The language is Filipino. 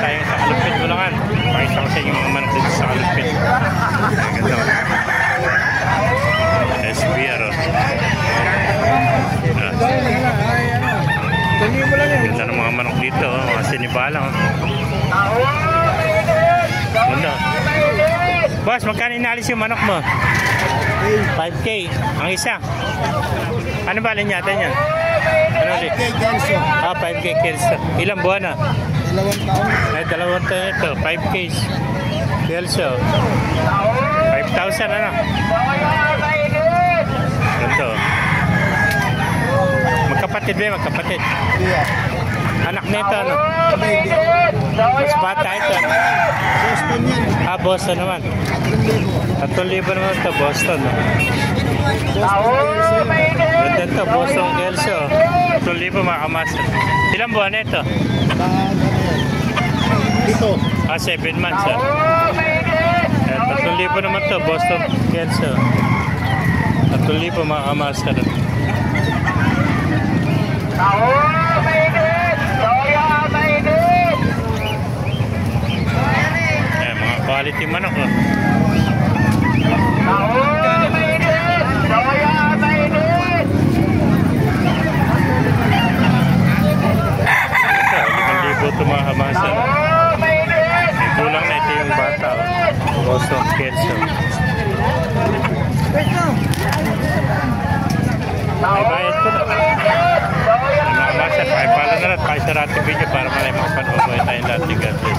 tayo sa Kalupit, Bulacan. Pakita ko sa inyo mga manok dito sa Kalupit. Ganda. SBR. Ganda ng mga manok dito. Mga sinibalang. Ganda. Boss, magkano inalis yung manok mo? 5K. Ang isa. Ano ba linyata niyan? Ano ulit? 5K Kelso. 5K Kelso. Ilang buwan na? 2 taon. Ay, 2 taon ito. 5K Kelso. 5,000 ano? Ganito. Magkapatid ba? Magkapatid. Yeah. Anak nito ano? Baby. Mas bata ito. Boston yan. Boston naman. 3,000 naman ito. Boston. No? Ganda ito. Boston Kelso. 3,000 mga kamaster. Ilang buwan na ito? Dito. 7 months. 3,000 naman ito. Boston Kelso. 3,000 mga kamaster. Mga quality manok. Ito tumahamasan. May kulang na ito yung bata. Boston Kelso. May bayad ko na. Mga master, pakipala na lang. Pakisarati video para malay makapanood mo tayong lahat. God bless you.